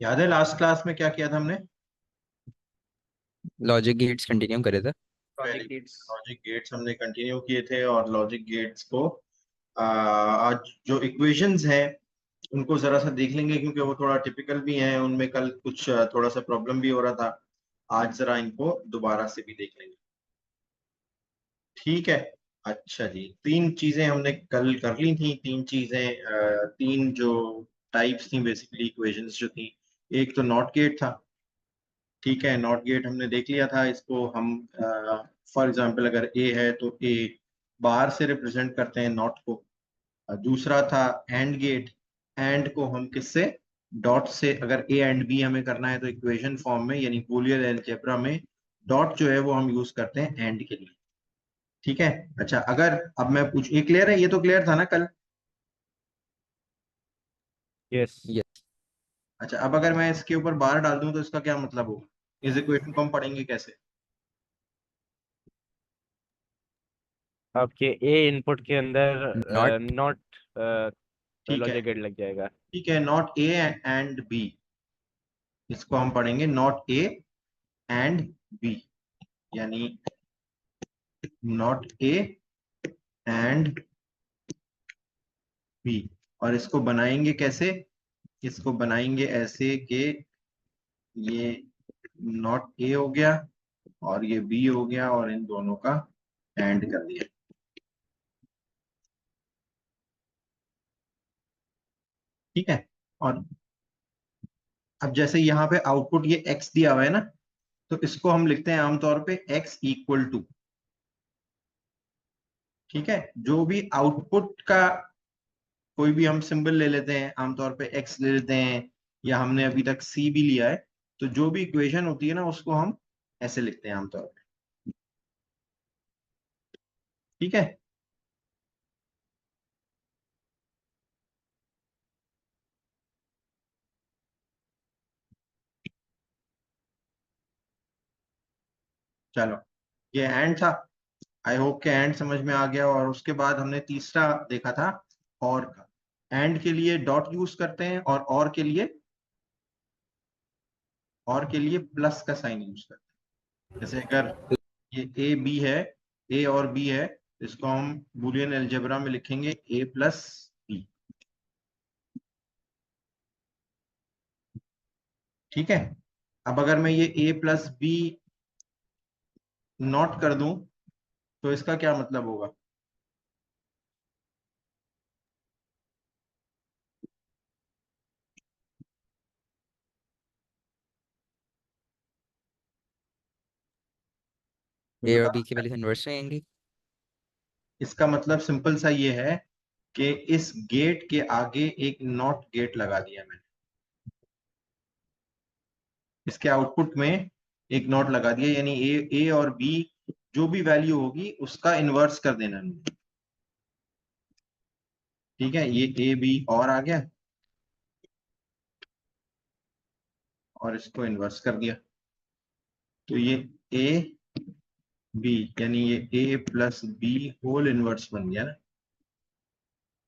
याद है last class में क्या किया था हमने? लॉजिक गेट्स कंटिन्यू करे थे। Very good. लॉजिक गेट्स हमने कंटिन्यू किए थे और लॉजिक गेट्स को आज जो इक्वेशंस हैं उनको जरा सा देख लेंगे, क्योंकि वो थोड़ा टिपिकल भी हैं, उनमें कल कुछ थोड़ा सा प्रॉब्लम भी हो रहा था। आज जरा इनको दोबारा से भी देख लेंगे। ठीक है। अच्छा जी, तीन चीजें हमने कल कर ली थी। तीन चीजें तीन जो टाइप्स थी बेसिकली इक्वेशंस जो थी। एक तो नॉट गेट था। ठीक है, नॉट गेट हमने देख लिया था। इसको हम फॉर एग्जांपल अगर ए है तो ए बाहर से रिप्रेजेंट करते हैं नॉट को। दूसरा था एंड गेट। एंड को हम किससे? डॉट से। अगर ए एंड बी हमें करना है तो इक्वेशन फॉर्म में यानी बूलियन अलजेब्रा में डॉट जो है वो हम यूज करते हैं एंड के लिए। ठीक है। अच्छा, अगर अब मैं पूछ, ये क्लियर है? ये तो क्लियर था ना कल? यस। यस। अच्छा, अब अगर मैं इसके ऊपर बार डाल दूं तो इसका क्या मतलब होगा? इस इक्वेशन को हम पढ़ेंगे कैसे? आपके ए इनपुट के अंदर नॉट। नॉट ठीक है। लॉजिक गेट लग जाएगा। ठीक है, नॉट ए एंड बी। इसको हम पढ़ेंगे नॉट ए एंड बी, यानी नॉट ए एंड बी। और इसको बनाएंगे कैसे? इसको बनाएंगे ऐसे कि ये नॉट ए हो गया और ये बी हो गया और इन दोनों का एंड कर दिया। ठीक है। और अब जैसे यहाँ पे आउटपुट ये x दिया हुआ है ना, तो इसको हम लिखते हैं आमतौर पे x इक्वल टू। ठीक है, जो भी आउटपुट का कोई भी हम सिंबल ले लेते हैं, आमतौर पे x ले लेते हैं या हमने अभी तक c भी लिया है, तो जो भी इक्वेशन होती है ना उसको हम ऐसे लिखते हैं आमतौर पे। ठीक है। चलो, ये एंड था। आई होप के एंड समझ में आ गया। और उसके बाद हमने तीसरा देखा था और का। एंड के लिए डॉट यूज करते हैं और के लिए, और के लिए प्लस का साइन यूज करते हैं। जैसे अगर ये ए बी है, ए और बी है, इसको हम बूलियन अलजेब्रा में लिखेंगे ए प्लस बी। ठीक है। अब अगर मैं ये ए प्लस बी नॉट कर दूं तो इसका क्या मतलब होगा? कोई ए और बता बी की सकता है? वैल्यू इनवर्स रहेंगी। इसका मतलब सिंपल सा ये है कि इस गेट के आगे एक नॉट गेट लगा दिया मैंने। इसके आउटपुट में एक नॉट लगा दिया, यानी ए और बी जो भी वैल्यू होगी उसका इन्वर्स कर देना है। ठीक है, ये ए बी और आ गया और इसको इन्वर्स कर दिया, तो ये ए बी यानी ये ए प्लस बी होल इनवर्स बन गया ना।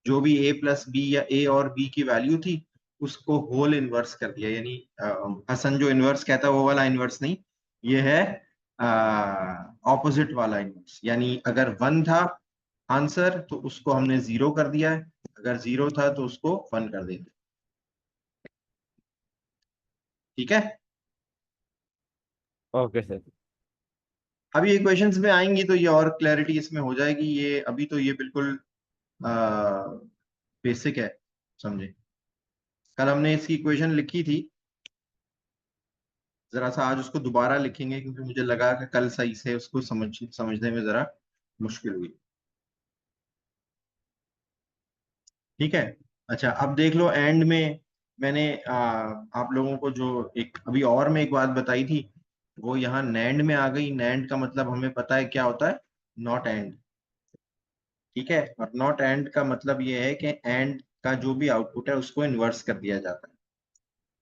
जो भी ए प्लस बी या ए और बी की वैल्यू थी उसको होल इनवर्स कर दिया, यानी हसन जो इनवर्स कहता है वो वाला इनवर्स नहीं, ये है ऑपोजिट वाला इनवर्स। यानी अगर वन था आंसर तो उसको हमने जीरो कर दिया है, अगर जीरो था तो उसको वन कर देंगे। ठीक है। Okay sir. अभी इक्वेशंस में आएंगी तो ये और क्लैरिटी इसमें हो जाएगी। ये अभी तो ये बिल्कुल बेसिक है, समझे। कल हमने इसकी इक्वेशन लिखी थी, जरा सा आज उसको दोबारा लिखेंगे क्योंकि मुझे लगा कि कल सही से उसको समझने में जरा मुश्किल हुई। ठीक है। अच्छा, अब देख लो एंड में मैंने आप लोगों को जो एक अभी और में एक बात बताई थी वो यहाँ नैंड में आ गई। नैंड का मतलब हमें पता है क्या होता है, नॉट एंड। ठीक है, और नॉट एंड का मतलब ये है कि एंड का जो भी आउटपुट है उसको इन्वर्स कर दिया जाता है।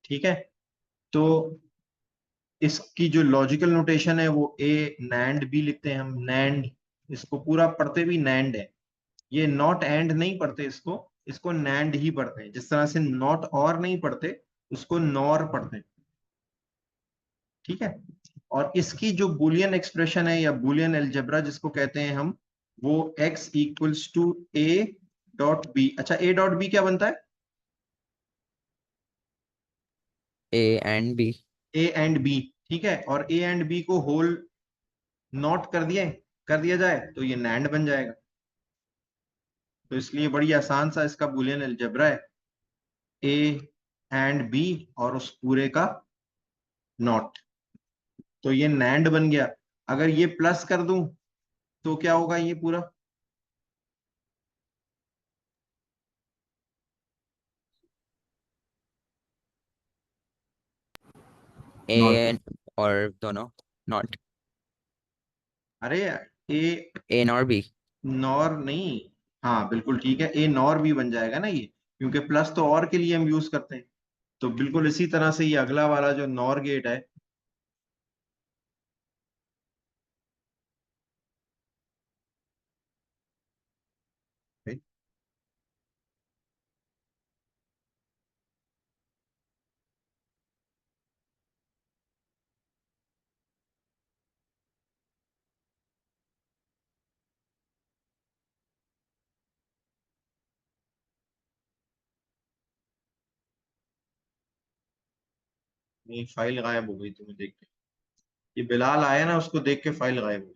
ठीक है। तो इसकी जो लॉजिकल नोटेशन है वो ए नैंड भी लिखते हैं हम, नैंड। इसको पूरा पढ़ते भी नैंड है, ये नॉट एंड नहीं पढ़ते इसको। इसको नैंड ही पढ़ते हैं। जिस तरह से नॉट और नहीं पढ़ते उसको नॉर पढ़ते हैं, ठीक है। और इसकी जो बुलियन एक्सप्रेशन है या बुलियन अलजेब्रा जिसको कहते हैं हम, वो x equals to a dot B. अच्छा, a डॉट बी क्या बनता है? A and B. a and b, ठीक है। और a एंड b को होल नॉट कर दिया जाए तो ये नैंड बन जाएगा। तो इसलिए बड़ी आसान सा इसका बुलियन अलजेब्रा है, a एंड b और उस पूरे का नॉट, तो ये नैंड बन गया। अगर ये प्लस कर दूं तो क्या होगा ये पूरा? ए और दोनों नॉट। अरे ए ए नॉर बी। नॉर नहीं, हाँ बिल्कुल ठीक है, ए नॉर भी बन जाएगा ना ये, क्योंकि प्लस तो और के लिए हम यूज करते हैं। तो बिल्कुल इसी तरह से ये अगला वाला जो नॉर गेट है, ये फाइल गायब हो गई तुम्हें देख के, ये बिलाल आया ना उसको देख के फाइल गायब हो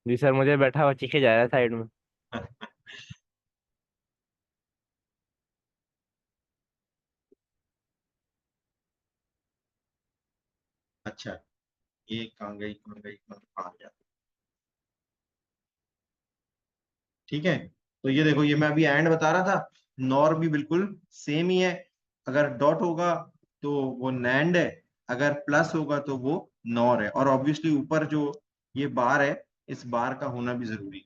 जी सर, मुझे बैठा हुआ चीखे जा रहा है साइड में। गई। अच्छा, ये कहाँ गई आ गया, ठीक है। तो ये देखो, ये मैं अभी एंड बता रहा था, नॉर भी बिल्कुल सेम ही है। अगर डॉट होगा तो वो नैंड है, अगर प्लस होगा तो वो नॉर है। और ऑब्वियसली ऊपर जो ये बार है, इस बार का होना भी जरूरी है।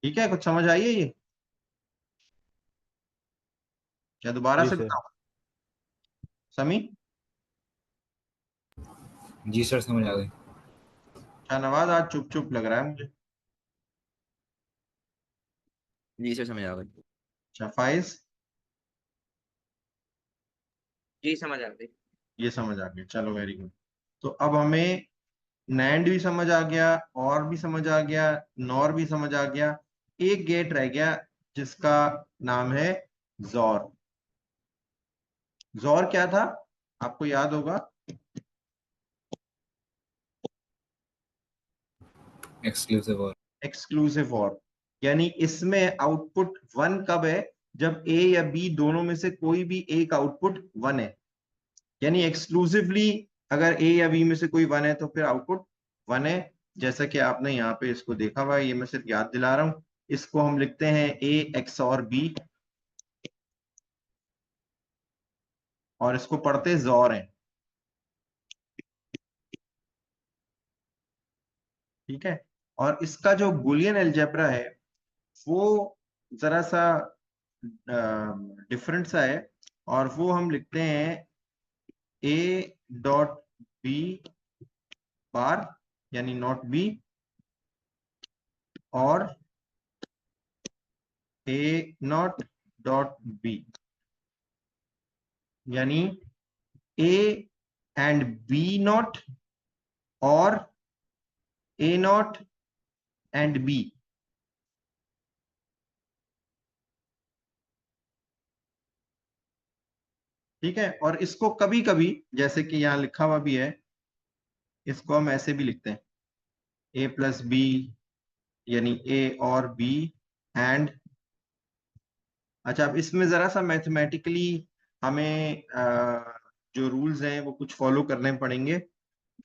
ठीक है, कुछ समझ आई है ये? क्या दोबारा जी से सर। बताऊं? समी? जी सर, समझ आ गई। शाहनवाज आज चुप चुप लग रहा है मुझे। जी सर समझ आ गई। अच्छा, फाइज? जी समझ आ गई। ये समझ आ गया, चलो वेरी गुड। तो अब हमें नैंड भी समझ आ गया, और भी समझ आ गया, नॉर भी समझ आ गया। एक गेट रह गया जिसका नाम है जॉर। जॉर क्या था, आपको याद होगा? एक्सक्लूसिव और एक्सक्लूसिव और, यानी इसमें आउटपुट वन कब है? जब ए या बी दोनों में से कोई भी एक आउटपुट वन है। यानी एक्सक्लूसिवली अगर ए या बी में से कोई वन है तो फिर आउटपुट वन है। जैसा कि आपने यहाँ पे इसको देखा हुआ है, ये मैं सिर्फ याद दिला रहा हूँ। इसको हम लिखते हैं ए एक्स और बी, और इसको पढ़ते जॉर हैं, ठीक है। और इसका जो बुलियन अलजेब्रा है वो जरा सा डिफरेंट सा है, और वो हम लिखते हैं ए डॉट बी बार, यानी नॉट बी, और ए नॉट डॉट बी, यानी ए एंड बी नॉट और ए नॉट एंड बी। ठीक है, और इसको कभी कभी, जैसे कि यहाँ लिखा हुआ भी है, इसको हम ऐसे भी लिखते हैं, ए प्लस बी, यानी ए और बी एंड। अच्छा, अब इसमें जरा सा मैथमेटिकली हमें जो रूल्स हैं वो कुछ फॉलो करने पड़ेंगे।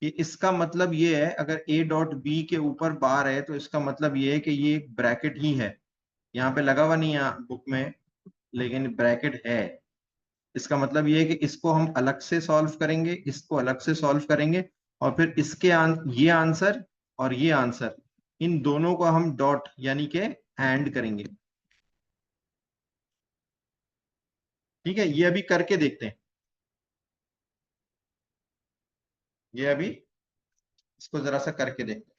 कि इसका मतलब ये है, अगर ए डॉट बी के ऊपर बार है तो इसका मतलब ये है कि ये एक ब्रैकेट ही है। यहाँ पे लगा हुआ नहीं है बुक में, लेकिन ब्रैकेट है। इसका मतलब ये है कि इसको हम अलग से सॉल्व करेंगे, इसको अलग से सॉल्व करेंगे, और फिर ये आंसर और ये आंसर, इन दोनों को हम डॉट यानी के एंड करेंगे। ठीक है, ये अभी करके देखते हैं। ये अभी इसको जरा सा करके देखते हैं।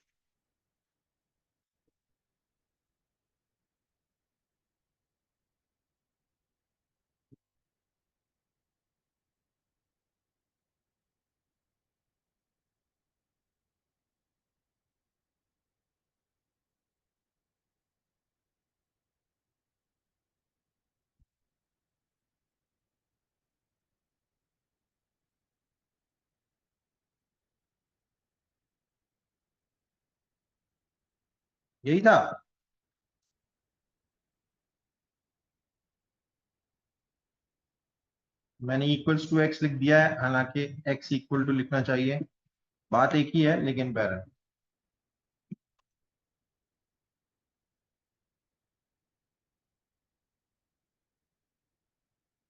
यही था। मैंने इक्वल्स टू एक्स लिख दिया है, हालांकि एक्स इक्वल टू लिखना चाहिए, बात एक ही है लेकिन बेहतर।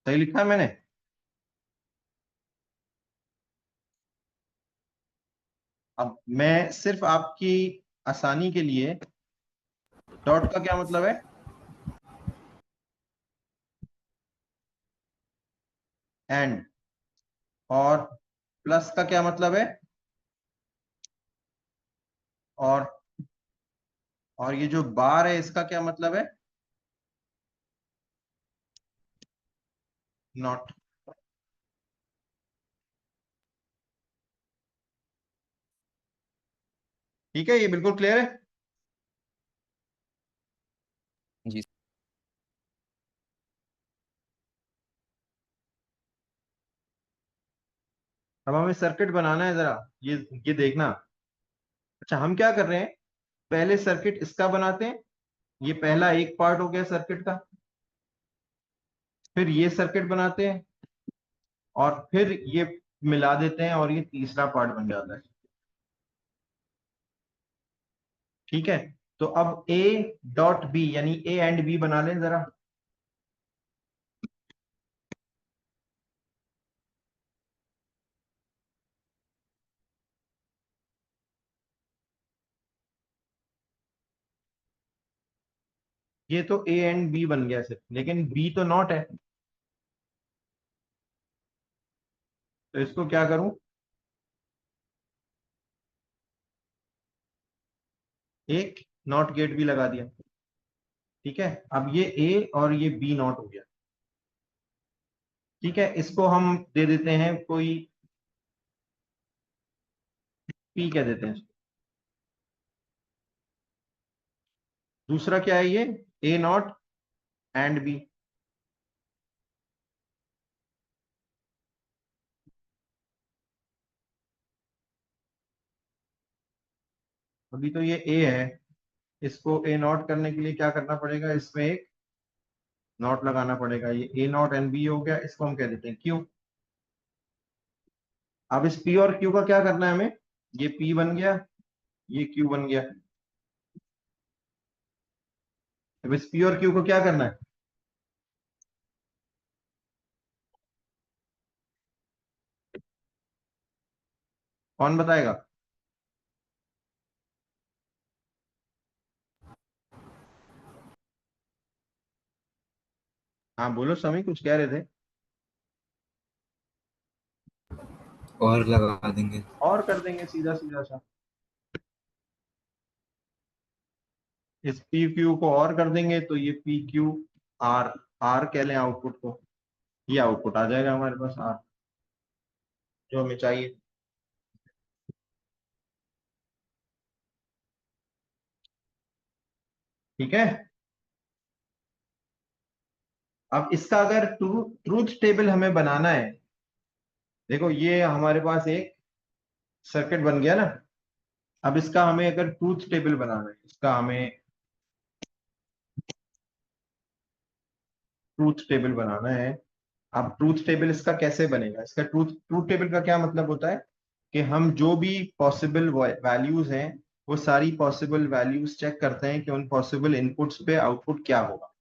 सही लिखा है मैंने? अब मैं सिर्फ आपकी आसानी के लिए, डॉट का क्या मतलब है? एंड। और प्लस का क्या मतलब है? और ये जो बार है इसका क्या मतलब है? नॉट। ठीक है, ये बिल्कुल क्लियर है। जी अब हमें सर्किट बनाना है, जरा ये देखना। अच्छा, हम क्या कर रहे हैं, पहले सर्किट इसका बनाते हैं, ये पहला एक पार्ट हो गया सर्किट का। फिर ये सर्किट बनाते हैं और फिर ये मिला देते हैं और ये तीसरा पार्ट बन जाता है। ठीक है, तो अब ए डॉट बी यानी ए एंड बी बना लें जरा। ये तो ए एंड बी बन गया सिर्फ, लेकिन बी तो नॉट है, तो इसको क्या करूं, एक नॉट गेट भी लगा दिया। ठीक है, अब ये ए और ये बी नॉट हो गया। ठीक है, इसको हम दे देते हैं कोई पी कह देते हैं। दूसरा क्या है, ये ए नॉट एंड बी। अभी तो ये ए है, इसको ए नॉट करने के लिए क्या करना पड़ेगा, इसमें एक नॉट लगाना पड़ेगा। ये ए नॉट एंड बी हो गया, इसको हम कह देते हैं क्यू। अब इस पी और क्यू का क्या करना है हमें, ये पी बन गया, ये क्यू बन गया। अब इस पी और क्यू को क्या करना है, कौन बताएगा? हाँ बोलो समी, कुछ कह रहे थे। और लगा देंगे। और कर देंगे, सीधा सीधा सा। इस पी क्यू को और कर देंगे तो ये पी क्यू आर, आर कह लें आउटपुट को, ये आउटपुट आ जाएगा हमारे पास आर, जो हमें चाहिए। ठीक है, अब इसका अगर ट्रूथ टेबल हमें बनाना है, देखो ये हमारे पास एक सर्किट बन गया ना। अब इसका हमें अगर ट्रूथ टेबल बनाना है, इसका हमें ट्रूथ टेबल बनाना है। अब ट्रूथ टेबल इसका कैसे बनेगा, इसका ट्रूथ ट्रूथ टेबल का क्या मतलब होता है कि हम जो भी पॉसिबल वैल्यूज हैं, वो सारी पॉसिबल वैल्यूज चेक करते हैं कि उन पॉसिबल इनपुट्स पे आउटपुट क्या होगा।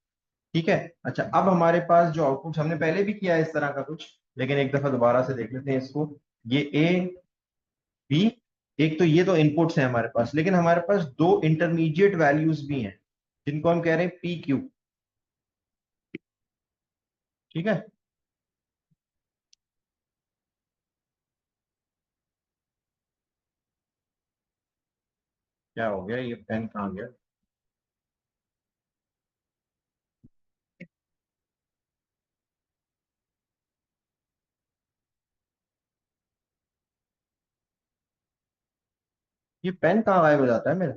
ठीक है, अच्छा अब हमारे पास जो आउटपुट, हमने पहले भी किया है इस तरह का कुछ, लेकिन एक दफा दोबारा से देख लेते हैं इसको। ये ए बी, एक तो ये तो इनपुट्स हैं हमारे पास, लेकिन हमारे पास दो इंटरमीडिएट वैल्यूज भी हैं जिनको हम कह रहे हैं पी क्यू। ठीक है, क्या हो गया, ये पेन कहाँ गया? ये पेन कहाँ गायब हो जाता है मेरा?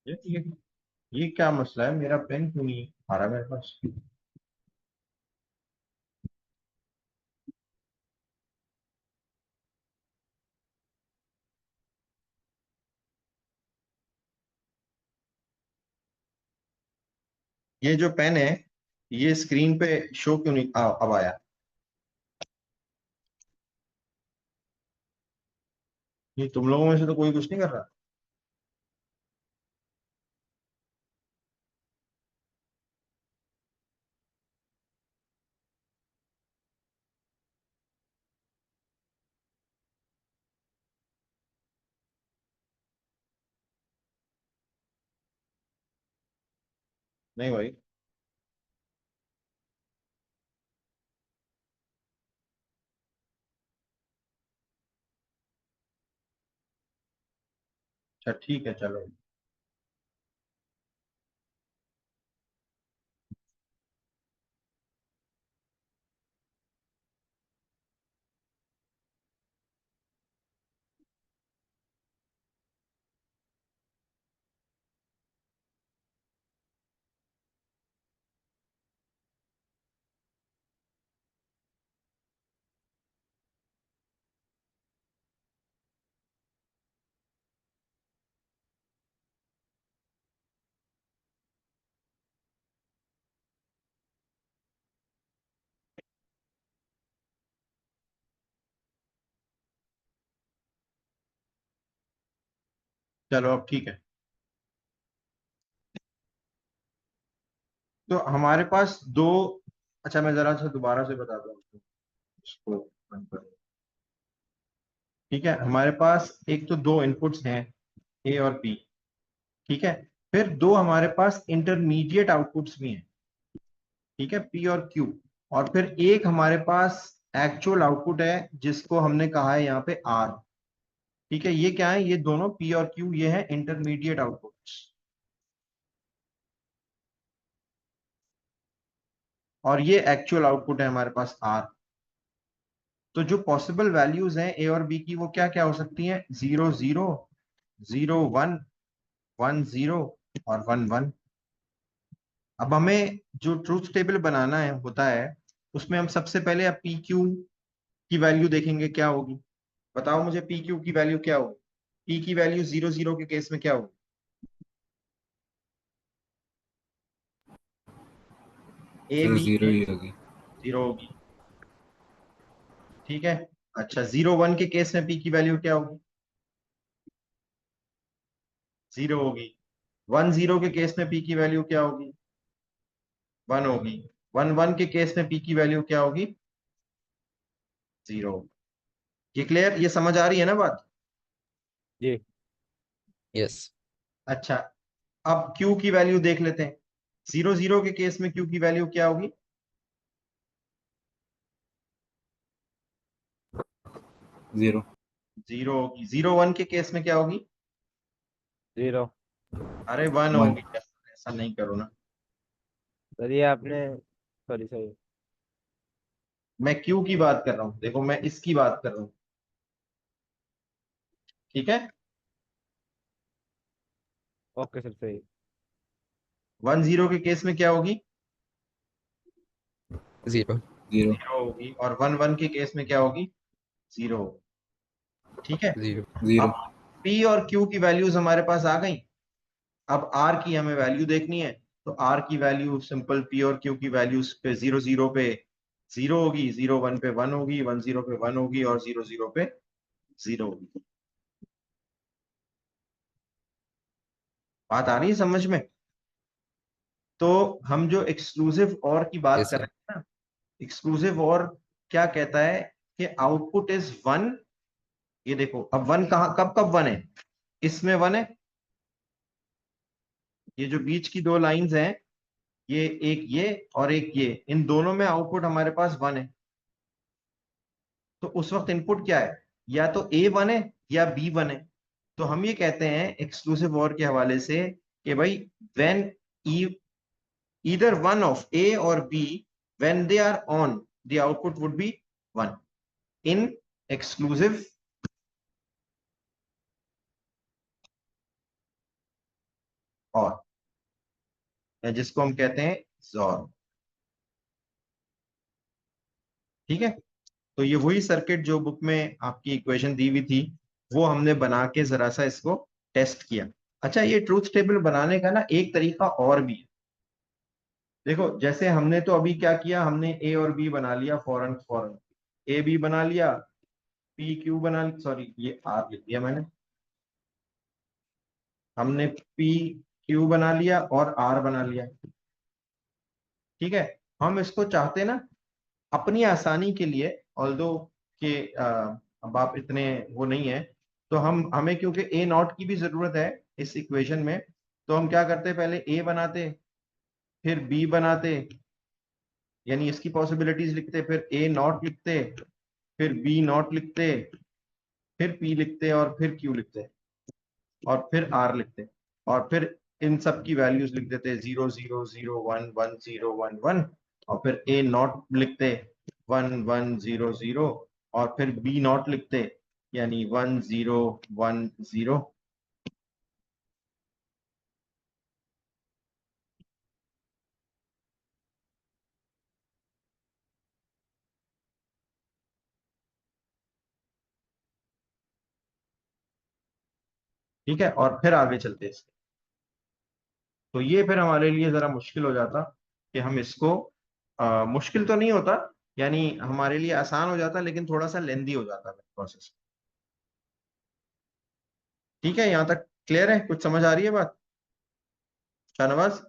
ये ये क्या मसला है, मेरा पेन क्यों नहीं आ रहा मेरे पास? ये जो पेन है ये स्क्रीन पे शो क्यों नहीं अब आया? ये तुम लोगों में से तो कोई कुछ नहीं कर रहा? नहीं भाई। अच्छा ठीक है चलो। चलो अब ठीक है। तो हमारे पास दो, अच्छा मैं जरा सा दोबारा से बताता हूँ इसको बंद करो। ठीक है, हमारे पास एक तो दो इनपुट्स हैं ए और बी। ठीक है, फिर दो हमारे पास इंटरमीडिएट आउटपुट्स भी हैं। ठीक है, पी और क्यू। और फिर एक हमारे पास एक्चुअल आउटपुट है जिसको हमने कहा है यहाँ पे आर। ठीक है, ये क्या है, ये दोनों पी और क्यू ये है इंटरमीडिएट आउटपुट्स। और ये एक्चुअल आउटपुट है हमारे पास आर। तो जो पॉसिबल वैल्यूज हैं ए और बी की वो क्या क्या हो सकती हैं? 0 0, 0 1, 1 0 और 1 1। अब हमें जो ट्रूथ टेबल बनाना है होता है उसमें हम सबसे पहले अब पी क्यू की वैल्यू देखेंगे क्या होगी। बताओ मुझे पी क्यू की वैल्यू क्या होगी? पी की वैल्यू 0 0 के केस में क्या होगी? ए तो बी जीरो के ही होगी। 0 होगी। ठीक है। अच्छा 0 1 के केस में पी की वैल्यू क्या होगी? 0 होगी। 1 0 के केस में पी की वैल्यू क्या होगी? 1 होगी। 1 1 के केस में पी की वैल्यू क्या होगी? 0। ये क्लियर, ये समझ आ रही है ना बात? जी। यस। अच्छा, अब क्यू की वैल्यू देख लेते हैं। 0 0 के केस में क्यू की वैल्यू क्या होगी? 0। 0 होगी। 0 1 के केस में क्या होगी? 0। अरे 1 1। होगी यार, ऐसा नहीं करो ना। सर ये आपने, सॉरी सॉरी। मैं क्यू की बात कर रहा हूँ, देखो मैं इसकी बात कर रहा हूँ। ठीक है। ओके सर, सही। 1 0 के केस में क्या होगी? 0। 0। 0 होगी। और 1 1 के केस में क्या होगी? 0। ठीक है। 0। 0। अब पी और क्यू की वैल्यूज हमारे पास आ गई। अब आर की हमें वैल्यू देखनी है। तो आर की वैल्यू सिंपल पी और क्यू की वैल्यूज पे 0 0 पे 0 होगी, 0 1 पे 1 होगी, 1 0 पे 1 होगी और 0 0 पे 0 होगी। बात आ रही है समझ में? तो हम जो एक्सक्लूसिव और की बात यस कर सर। रहे हैं ना, एक्सक्लूसिव और क्या कहता है कि आउटपुट इज 1। ये देखो अब 1 कहाँ, कब कब 1 है? इसमें 1 है। ये जो बीच की दो लाइंस हैं, ये एक ये और एक ये, इन दोनों में आउटपुट हमारे पास 1 है। तो उस वक्त इनपुट क्या है? या तो ए 1 है या बी 1 है। तो हम ये कहते हैं एक्सक्लूसिव और के हवाले से कि भाई when either one of A or B, when they are on, the output would be 1 in exclusive और, या जिसको हम कहते हैं जॉर। ठीक है, तो ये वही सर्किट जो बुक में आपकी इक्वेशन दी हुई थी, वो हमने बना के जरा सा इसको टेस्ट किया। अच्छा, ये ट्रूथ टेबल बनाने का ना एक तरीका और भी है। देखो, जैसे हमने तो अभी क्या किया, हमने ए और बी बना लिया फौरन फौरन। ए बी बना लिया, पी क्यू बना, सॉरी ये आर लिख दिया मैंने। हमने पी क्यू बना लिया और आर बना लिया। ठीक है, हम इसको चाहते ना अपनी आसानी के लिए, ऑल्दो कि अब आप इतने वो नहीं है, तो हमें क्योंकि ए नॉट की भी जरूरत है इस इक्वेशन में, तो हम क्या करते, पहले ए बनाते, फिर बी बनाते, यानी इसकी पॉसिबिलिटीज लिखते, फिर ए नॉट लिखते, फिर बी नॉट लिखते, फिर पी लिखते, और फिर क्यू लिखते, और फिर आर लिखते, और फिर इन सब की वैल्यूज लिख देते, 0 0 0 1 1 0 1 1, और फिर ए नॉट लिखते 1 1 0 0, और फिर बी नॉट लिखते, यानी 1 0 1 0। ठीक है, और फिर आगे चलते इसके। तो ये फिर हमारे लिए जरा मुश्किल हो जाता कि हम इसको, मुश्किल तो नहीं होता, यानी हमारे लिए आसान हो जाता, लेकिन थोड़ा सा लेंदी हो जाता प्रोसेस। ठीक है, यहाँ तक क्लियर है? कुछ समझ आ रही है बात शाहनवाज?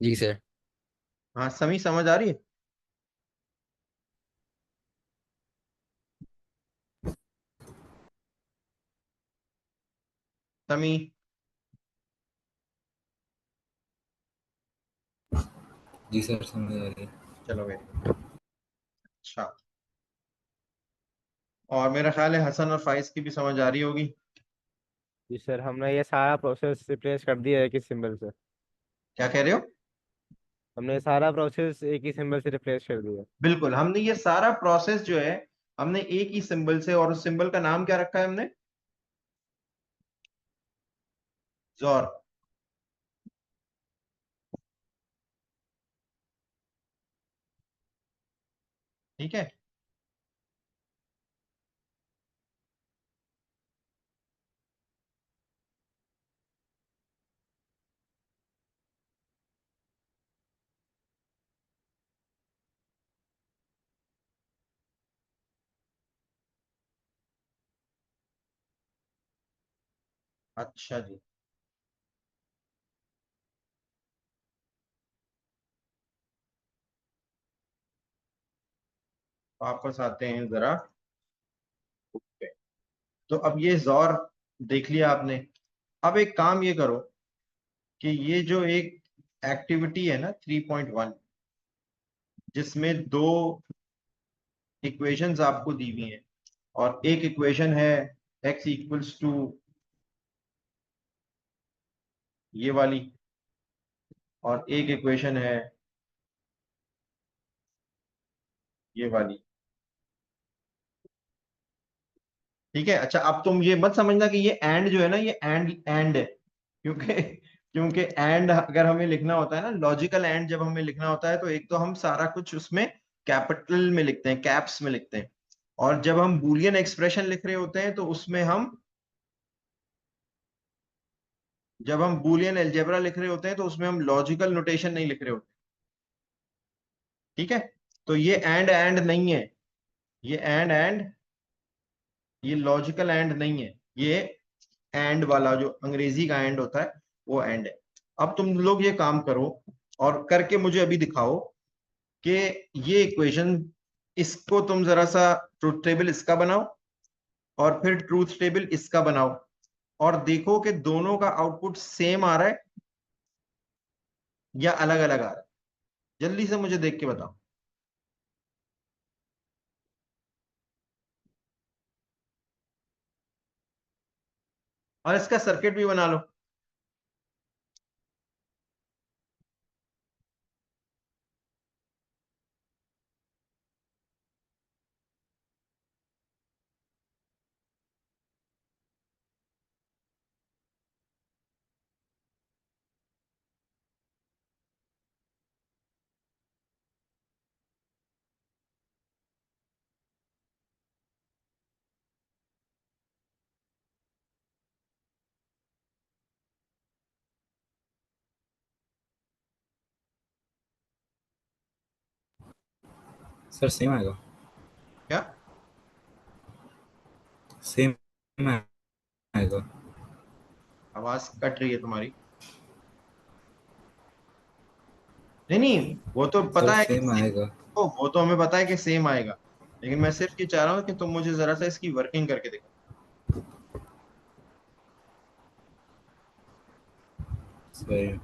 जी सर। हाँ समी, समझ आ रही है? समी? जी सर, समझ आ रही है। चलो वेरी गुड। अच्छा, और मेरा ख्याल है हसन और फाइज की भी समझ आ रही होगी। जी सर, हमने ये सारा प्रोसेस रिप्लेस कर दिया है एक ही सिंबल से। क्या कह रहे हो? हमने ये सारा प्रोसेस एक ही सिंबल से रिप्लेस कर दिया। बिल्कुल, हमने ये सारा प्रोसेस जो है, हमने एक ही सिंबल से, और उस सिंबल का नाम क्या रखा है हमने? जॉर। ठीक है, अच्छा जी। वापस आते हैं जरा पे। तो अब ये जॉर देख लिया आपने। अब एक काम ये करो कि ये जो एक एक्टिविटी है ना 3.1, जिसमें दो इक्वेशंस आपको दी हुई हैं, और एक इक्वेशन है x इक्वल्स टू ये वाली, और एक इक्वेशन है ये वाली। ठीक है, अच्छा अब तुम ये मत समझना कि ये एंड जो है ना, ये एंड है, क्योंकि क्योंकि एंड अगर हमें लिखना होता है ना, लॉजिकल एंड जब हमें लिखना होता है, तो एक तो हम सारा कुछ उसमें कैपिटल में लिखते हैं, कैप्स में लिखते हैं, और जब हम बूलियन एक्सप्रेशन लिख रहे होते हैं, तो उसमें हम, जब हम बूलियन अलजेब्रा लिख रहे होते हैं, तो उसमें हम लॉजिकल नोटेशन नहीं लिख रहे होते। ठीक है, तो ये एंड नहीं है, ये एंड, ये लॉजिकल एंड नहीं है, ये एंड वाला जो अंग्रेजी का एंड होता है, वो एंड है। अब तुम लोग ये काम करो और करके मुझे अभी दिखाओ कि ये इक्वेशन, इसको तुम जरा सा ट्रूथ टेबल इसका बनाओ, और फिर ट्रूथ टेबल इसका बनाओ, और देखो कि दोनों का आउटपुट सेम आ रहा है या अलग अलग आ रहा है। जल्दी से मुझे देख के बताओ। और इसका सर्किट भी बना लो। सर सेम आएगा। क्या? सेम आएगा। आवाज कट रही है तुम्हारी। नहीं नहीं, वो तो सर पता है कि सेम आएगा। वो तो हमें पता है कि सेम आएगा, लेकिन मैं सिर्फ ये चाह रहा हूँ कि तुम मुझे जरा सा इसकी वर्किंग करके दिखाओ। सर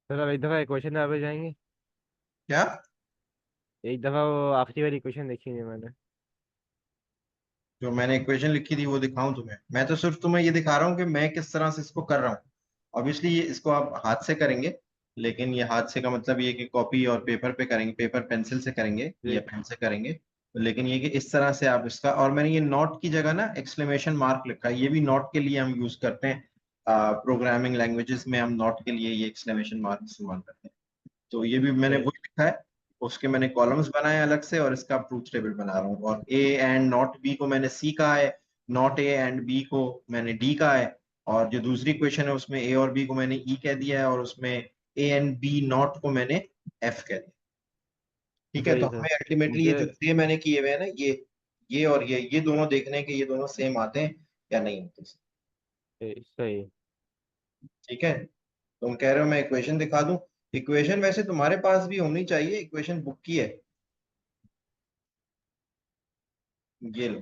सर अब एक दफ़ा इक्वेशन आप जाएंगे। क्या? एक दफ़ा वो आखिरी वाली इक्वेशन देखी नहीं मैंने। जो मैंने इक्वेशन लिखी थी वो दिखाऊं तुम्हें? मैं तो सिर्फ तुम्हें ये दिखा रहा हूँ कि मैं किस तरह से इसको कर रहा हूँ। ऑब्वियसली ये इसको आप हाथ से करेंगे, लेकिन ये हाथ से का मतलब ये कि कॉपी और पेपर पे करेंगे, पेपर पेंसिल से करेंगे या जी। पेन से करेंगे। लेकिन ये कि इस तरह से आप इसका, और मैंने ये नॉट की जगह ना एक्सक्लेमेशन मार्क लिखा है, ये भी नॉट के लिए हम यूज करते हैं प्रोग्रामिंग लैंग्वेजेस में हम नॉट के लिए ये एक्सक्लेमेशन मार्क इस्तेमाल करते हैं। तो ये भी मैंने सही वही लिखा है, उसके मैंने कॉलम्स बनाए अलग से और इसका ट्रूथ टेबल बना रहा हूँ। और ए एंड नॉट बी को मैंने सी कहा है, नॉट ए एंड बी को मैंने डी कहा है, और जो दूसरी क्वेश्चन है उसमें ए और बी को मैंने ई कह दिया है, और उसमें ए एंड बी नॉट को मैंने एफ कह दिया। ठीक है, तो सही सर। हमें अल्टीमेटली ये मुझे जो ये मैंने किए हुए हैं ना, ये और ये दोनों देखने हैं कि ये दोनों सेम आते हैं या नहीं होते। सही। ठीक है, तुम कह रहे हो मैं इक्वेशन दिखा दूं। इक्वेशन वैसे तुम्हारे पास भी होनी चाहिए, इक्वेशन बुक की है, ये लो।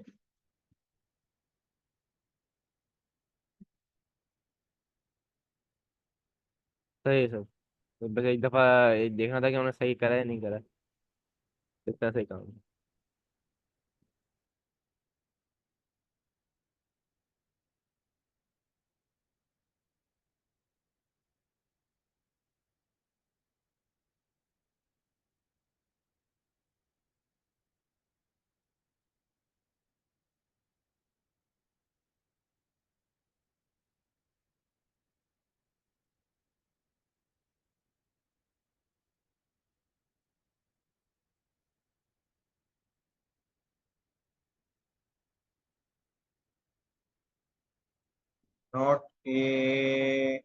सही सर। तो बस एक दफा देखना था कि हमने सही करा है नहीं करा, कितना सही काम। Not a